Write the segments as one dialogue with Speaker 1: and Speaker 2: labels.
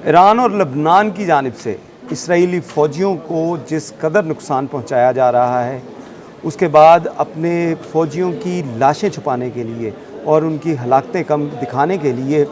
Speaker 1: Iran और लबनान की जानिब से इसराइली फ़ौजियों को जिस कदर नुकसान पहुंचाया जा रहा है, उसके बाद अपने फ़ौजियों की लाशें छुपाने के लिए और उनकी हलाकतें कम दिखाने के लिए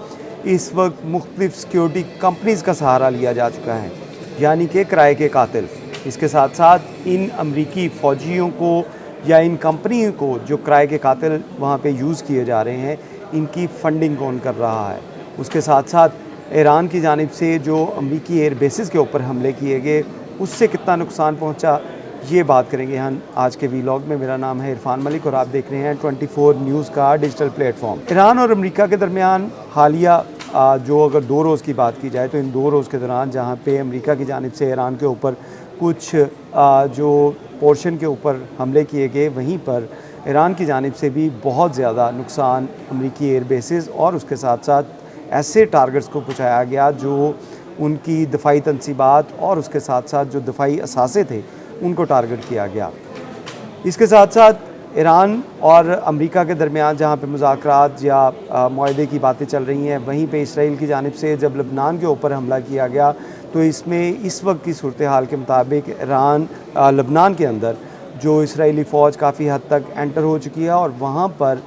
Speaker 1: इस वक्त मुख्तलिफ़ सिक्योरिटी कंपनीज़ का सहारा लिया जा चुका है, यानी कि किराए के कातिल। इसके साथ साथ इन अमरीकी फ़ौजियों को या इन कंपनी को जो किराए के कातिल वहाँ पे यूज़ किए जा रहे हैं, इनकी फ़ंडिंग कौन कर रहा है। उसके साथ साथ ईरान की जानिब से जो अमरीकी एयर बेसिस के ऊपर हमले किए गए, उससे कितना नुकसान पहुंचा, ये बात करेंगे हम आज के वीलॉग में। मेरा नाम है इरफान मलिक और आप देख रहे हैं 24 न्यूज़ का डिजिटल प्लेटफॉर्म। ईरान और अमेरिका के दरमियान हालिया जो अगर 2 रोज़ की बात की जाए तो इन 2 रोज़ के दौरान जहाँ पे अमेरिका की जानिब से ईरान के ऊपर कुछ जो पोर्शन के ऊपर हमले किए गए, वहीं पर ईरान की जानिब से भी बहुत ज़्यादा नुकसान अमरीकी एयर बेसिस और उसके साथ साथ ऐसे टारगेट्स को पहुँचाया गया जो उनकी दफ़ाई तनसीबात और उसके साथ साथ जो दफ़ाई असासे थे, उनको टारगेट किया गया। इसके साथ साथ ईरान और अमेरिका के दरमियान जहाँ पे मुज़ाकरात या मुआहदे की बातें चल रही हैं, वहीं पे इसराइल की जानिब से जब लबनान के ऊपर हमला किया गया, तो इसमें इस वक्त की सूरत हाल के मुताबिक लबनान के अंदर जो इसराइली फ़ौज काफ़ी हद तक एंटर हो चुकी है और वहाँ पर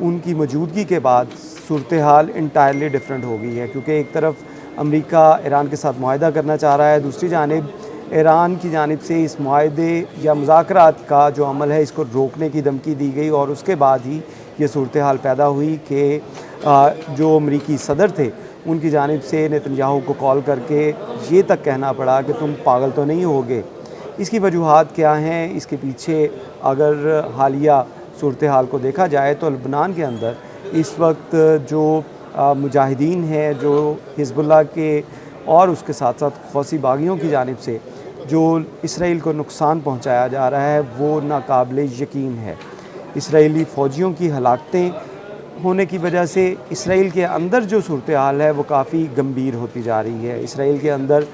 Speaker 1: उनकी मौजूदगी के बाद सूरत हाल इंटायरली डिफरेंट हो गई है, क्योंकि एक तरफ अमेरिका ईरान के साथ मुआहदा करना चाह रहा है, दूसरी जानिब ईरान की जानिब से इस मुआहदे या मुज़ाकरात का जो अमल है, इसको रोकने की धमकी दी गई और उसके बाद ही ये सूरत हाल पैदा हुई कि जो अमरीकी सदर थे, उनकी जानिब से नेतन्याहू को कॉल करके ये तक कहना पड़ा कि तुम पागल तो नहीं होगे। इसकी वजूहात क्या हैं, इसके पीछे अगर हालिया सूरत हाल को देखा जाए तो लबनान के अंदर इस वक्त जो मुजाहिदीन हैं, जो हिज़्बुल्लाह के और उसके साथ साथ हौसी बागियों की जानिब से जो इसराइल को नुकसान पहुंचाया जा रहा है, वो नाकाबिले यकीन है। इसराइली फ़ौजियों की हलाकतें होने की वजह से इसराइल के अंदर जो सूरत हाल है वो काफ़ी गंभीर होती जा रही है। इसराइल के अंदर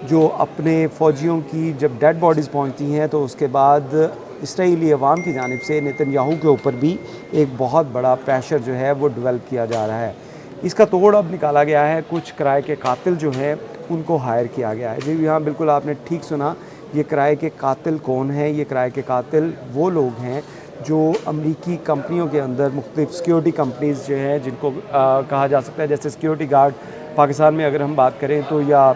Speaker 1: जो अपने फ़ौजियों की जब डेड बॉडीज़ पहुंचती हैं, तो उसके बाद इसराइली अवाम की जानिब से नेतन्याहू के ऊपर भी एक बहुत बड़ा प्रेशर जो है वो डेवलप किया जा रहा है। इसका तोड़ अब निकाला गया है, कुछ किराए के कातिल जो हैं उनको हायर किया गया है। जी हाँ, बिल्कुल आपने ठीक सुना। ये किराए के कातिल कौन हैं? ये किराए के कातिल वो लोग हैं जो अमरीकी कंपनियों के अंदर मुख्तलिफ सिक्योरिटी कंपनीज़ जो हैं, जिनको कहा जा सकता है जैसे सिक्योरिटी गार्ड पाकिस्तान में अगर हम बात करें तो, या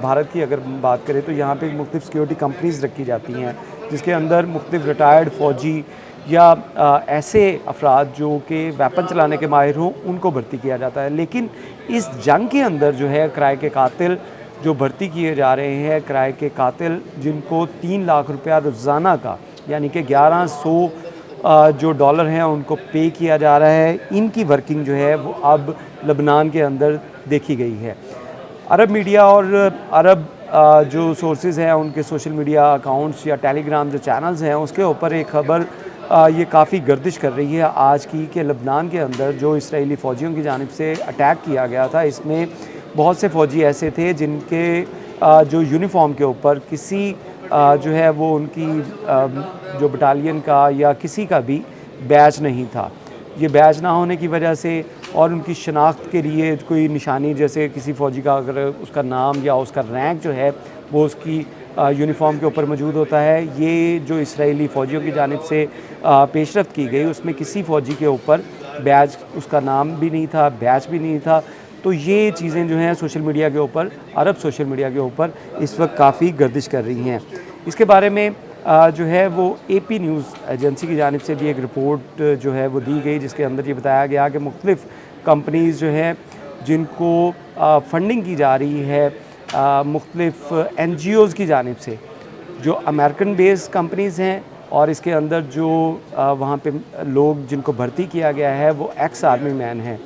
Speaker 1: भारत की अगर बात करें तो यहाँ पे मुख्तलिफ सिक्योरिटी कंपनीज़ रखी जाती हैं, जिसके अंदर मुख्तलिफ रिटायर्ड फ़ौजी या ऐसे अफराद जो कि वेपन चलाने के माहिर हों, उनको भर्ती किया जाता है। लेकिन इस जंग के अंदर जो है किराए के कातिल जो भर्ती किए जा रहे हैं, किराए के कातिल जिनको 3 लाख रुपया रोज़ाना का, यानी कि 1100 जो डॉलर हैं उनको पे किया जा रहा है, इनकी वर्किंग जो है वो अब लबनान के अंदर देखी गई है। अरब मीडिया और अरब जो सोर्सेज़ हैं, उनके सोशल मीडिया अकाउंट्स या टेलीग्राम जो चैनल्स हैं, उसके ऊपर एक ख़बर ये काफ़ी गर्दिश कर रही है आज की, कि लबनान के अंदर जो इसराइली फ़ौजियों की जानिब से अटैक किया गया था, इसमें बहुत से फ़ौजी ऐसे थे जिनके जो यूनिफ़ॉर्म के ऊपर किसी जो है वो उनकी जो बटालियन का या किसी का भी बैच नहीं था। ये बैच ना होने की वजह से और उनकी शनाख्त के लिए कोई निशानी, जैसे किसी फ़ौजी का अगर उसका नाम या उसका रैंक जो है वो उसकी यूनिफ़ॉर्म के ऊपर मौजूद होता है, ये जो इसराइली फ़ौजियों की जानिब से पेशरफ्त की गई, उसमें किसी फ़ौजी के ऊपर बैच, उसका नाम भी नहीं था, बैच भी नहीं था। तो ये चीज़ें जो हैं सोशल मीडिया के ऊपर, अरब सोशल मीडिया के ऊपर इस वक्त काफ़ी गर्दिश कर रही हैं। इसके बारे में जो है वो AP न्यूज़ एजेंसी की जानिब से भी एक रिपोर्ट जो है वो दी गई, जिसके अंदर ये बताया गया कि मुख्तलिफ़ कंपनीज़ जो हैं जिनको फ़ंडिंग की जा रही है मुख्तलिफ़ NGOज़ की जानिब से, जो अमेरिकन बेस्ड कंपनीज़ हैं, और इसके अंदर जो वहाँ पे लोग जिनको भर्ती किया गया है वो एक्स आर्मी मैन हैं,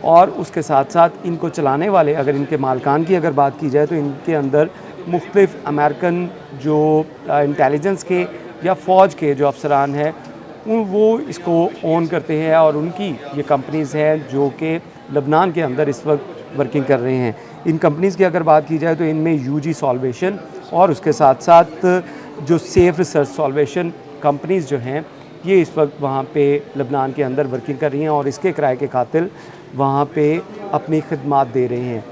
Speaker 1: और उसके साथ साथ इनको चलाने वाले, अगर इनके मालकान की अगर बात की जाए तो इनके अंदर मुख्तलिफ़ अमेरिकन जो इंटेलिजेंस के या फ़ौज के जो अफसरान हैं वो इसको ओन करते हैं, और उनकी ये कंपनीज़ हैं जो कि लबनान के अंदर इस वक्त वर्किंग कर रहे हैं। इन कंपनीज़ की अगर बात की जाए तो इनमें UG सॉल्वेशन और उसके साथ साथ जो सेफ रिसर्च सॉल्वेशन कंपनीज़ जो हैं, ये इस वक्त वहाँ पे लबनान के अंदर वर्किंग कर रही हैं, और इसके किराए के कातिल वहाँ पे अपनी खिदमात दे रहे हैं।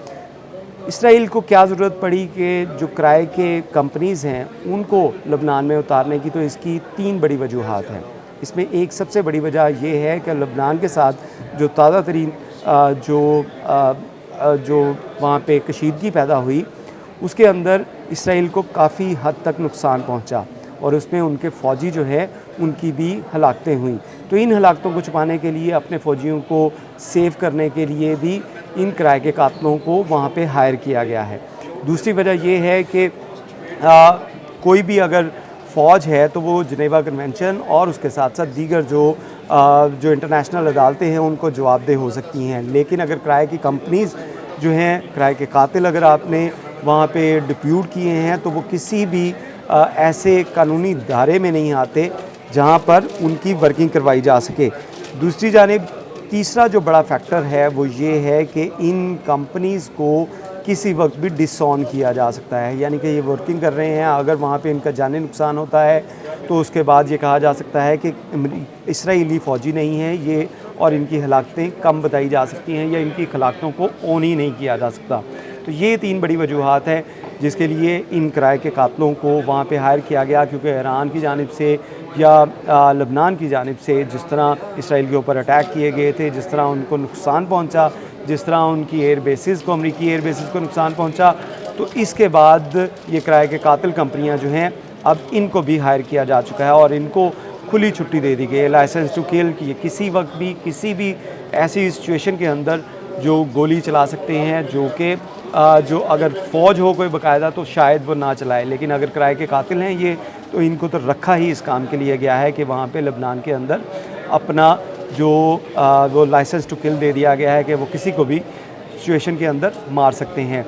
Speaker 1: इसराइल को क्या ज़रूरत पड़ी कि जो किराए के कंपनीज़ हैं उनको लबनान में उतारने की, तो इसकी 3 बड़ी वजूहात हैं। इसमें एक सबसे बड़ी वजह ये है कि लबनान के साथ जो ताज़ा तरीन जो वहाँ पे कशीदगी पैदा हुई, उसके अंदर इसराइल को काफ़ी हद तक नुकसान पहुँचा और उसमें उनके फ़ौजी जो है उनकी भी हलाकतें हुई। तो इन हलाकतों को छुपाने के लिए, अपने फ़ौजियों को सेव करने के लिए भी इन किराए के कातलों को वहाँ पे हायर किया गया है। दूसरी वजह ये है कि कोई भी अगर फ़ौज है तो वो जिनेवा कन्वेंशन और उसके साथ साथ दीगर जो इंटरनेशनल अदालतें हैं उनको जवाबदेह हो सकती हैं। लेकिन अगर किराए की कंपनीज़ जो हैं, किराए के कातिल अगर आपने वहाँ पे डिप्यूट किए हैं तो वो किसी भी ऐसे कानूनी दायरे में नहीं आते जहाँ पर उनकी वर्किंग करवाई जा सके। दूसरी जानिब तीसरा जो बड़ा फैक्टर है वो ये है कि इन कंपनीज़ को किसी वक्त भी डिसऑन किया जा सकता है, यानी कि ये वर्किंग कर रहे हैं, अगर वहाँ पे इनका जानी नुकसान होता है तो उसके बाद ये कहा जा सकता है कि इसराइली फ़ौजी नहीं है ये और इनकी हलाकतें कम बताई जा सकती हैं या इनकी हलाकतों को ऑन ही नहीं किया जा सकता। तो ये 3 बड़ी वजूहात हैं जिसके लिए इन किराए के कातलों को वहाँ पे हायर किया गया, क्योंकि ईरान की जानिब से या लबनान की जानिब से जिस तरह इसराइल के ऊपर अटैक किए गए थे, जिस तरह उनको नुकसान पहुँचा, जिस तरह उनकी एयर बेसिस को, अमरीकी एयर बेसिस को नुकसान पहुँचा, तो इसके बाद ये किराए के कातिल कंपनियाँ जो हैं अब इनको भी हायर किया जा चुका है और इनको खुली छुट्टी दे दी गई है, लाइसेंस टू किल की। किसी वक्त भी किसी भी ऐसी सिचुएशन के अंदर जो गोली चला सकते हैं, जो अगर फ़ौज हो कोई बाकायदा तो शायद वो ना चलाए, लेकिन अगर किराए के कातिल हैं ये तो इनको तो रखा ही इस काम के लिए गया है कि वहाँ पे लबनान के अंदर अपना वो लाइसेंस टू किल दे दिया गया है कि वो किसी को भी सिचुएशन के अंदर मार सकते हैं।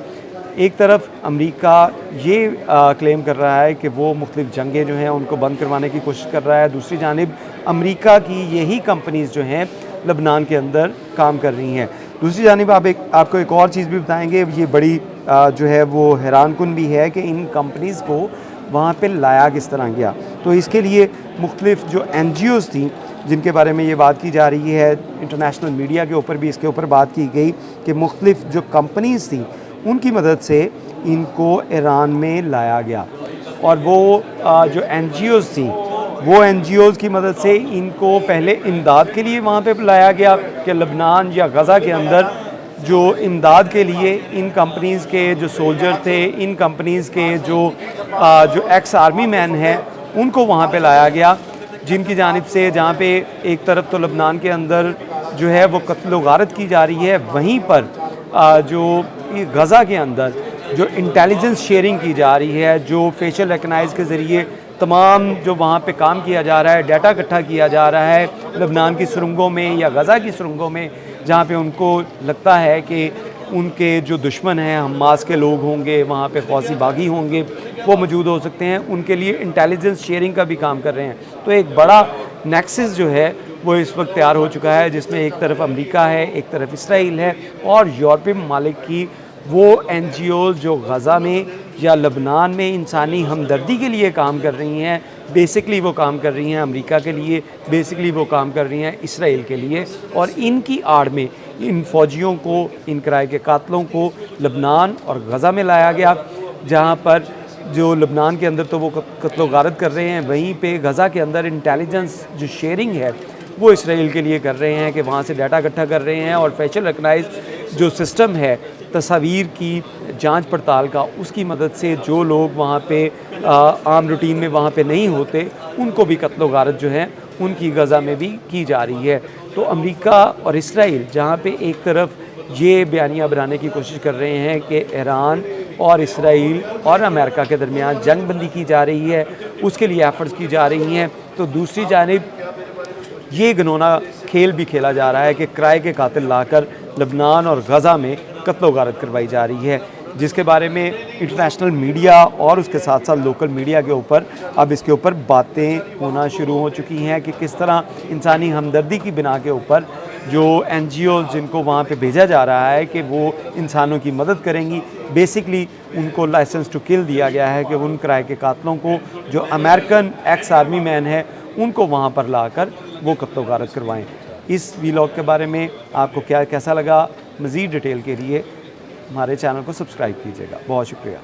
Speaker 1: एक तरफ अमेरिका ये क्लेम कर रहा है कि वो मुख्तलिफ जंगें जो हैं उनको बंद करवाने की कोशिश कर रहा है, दूसरी जानिब अमेरिका की यही कंपनीज़ जो हैं लबनान के अंदर काम कर रही हैं। दूसरी जानिब आपको एक और चीज़ भी बताएंगे, ये बड़ी जो है वो हैरानकुन भी है कि इन कंपनीज़ को वहाँ पे लाया किस तरह गया। तो इसके लिए मुख्तलिफ जो NGOs थी जिनके बारे में ये बात की जा रही है, इंटरनेशनल मीडिया के ऊपर भी इसके ऊपर बात की गई कि मुख्तलिफ जो कंपनीज़ थी उनकी मदद से इनको ईरान में लाया गया और वो जो NGOs थी वो NGOs की मदद से इनको पहले इमदाद के लिए वहाँ पे लाया गया कि लबनान या गज़ा के अंदर जो इमदाद के लिए इन कंपनीज़ के जो सोल्जर थे, इन कंपनीज़ के जो एक्स आर्मी मैन हैं उनको वहाँ पे लाया गया, जिनकी जानिब से जहाँ पे एक तरफ तो लबनान के अंदर जो है वो कत्ल गारत की जा रही है, वहीं पर जो गज़ा के अंदर जो इंटेलिजेंस शेयरिंग की जा रही है, जो फेशियल रिकग्नाइज के ज़रिए तमाम जो वहाँ पे काम किया जा रहा है, डाटा इकट्ठा किया जा रहा है लबनान की सुरंगों में या गज़ा की सुरंगों में, जहाँ पे उनको लगता है कि उनके जो दुश्मन हैं हमास के लोग होंगे, वहाँ पे फौजी बागी होंगे, वो मौजूद हो सकते हैं, उनके लिए इंटेलिजेंस शेयरिंग का भी काम कर रहे हैं। तो एक बड़ा नेक्सस जो है वो इस वक्त तैयार हो चुका है, जिसमें एक तरफ अमेरिका है, एक तरफ इसराइल है और यूरोपीय ममालिक की वो NGOs जो गज़ा में या लबनान में इंसानी हमदर्दी के लिए काम कर रही हैं, बेसिकली वो काम कर रही हैं अमेरिका के लिए, बेसिकली वो काम कर रही हैं इसराइल के लिए, और इनकी आड़ में इन फ़ौजियों को, इन किराए के कातलों को लबनान और गज़ा में लाया गया, जहाँ पर जो लबनान के अंदर तो वो कत्लो गारत कर रहे हैं, वहीं पे गज़ा के अंदर इंटेलिजेंस जो शेयरिंग है वो इसराइल के लिए कर रहे हैं कि वहाँ से डाटा इकट्ठा कर रहे हैं और फेशियल रिकग्नाइज जो सिस्टम है तस्वीर की जांच पड़ताल का, उसकी मदद से जो लोग वहाँ पे आम रूटीन में वहाँ पे नहीं होते उनको भी कत्लो गारत जो है उनकी गज़ा में भी की जा रही है। तो अमेरिका और इसराइल जहाँ पे एक तरफ ये बयानियाँ बनाने की कोशिश कर रहे हैं कि ईरान और इसराइल और अमेरिका के दरमियान जंग बंदी की जा रही है, उसके लिए एफर्ट्स की जा रही हैं, तो दूसरी जानिब ये घिनौना खेल भी खेला जा रहा है कि किराए के कातिल लाकर लबनान और गज़ा में कत्लो गारत करवाई जा रही है, जिसके बारे में इंटरनेशनल मीडिया और उसके साथ साथ लोकल मीडिया के ऊपर अब इसके ऊपर बातें होना शुरू हो चुकी हैं कि किस तरह इंसानी हमदर्दी की बिना के ऊपर जो NGOs जिनको वहाँ पे भेजा जा रहा है कि वो इंसानों की मदद करेंगी, बेसिकली उनको लाइसेंस टू किल दिया गया है कि उन किराए के कातलों को जो अमेरिकन एक्स आर्मी मैन है उनको वहाँ पर लाकर वो कत्लो गारत करवाएँ। इस वीलॉग के बारे में आपको कैसा लगा, मज़ीद डिटेल के लिए हमारे चैनल को सब्सक्राइब कीजिएगा। बहुत शुक्रिया।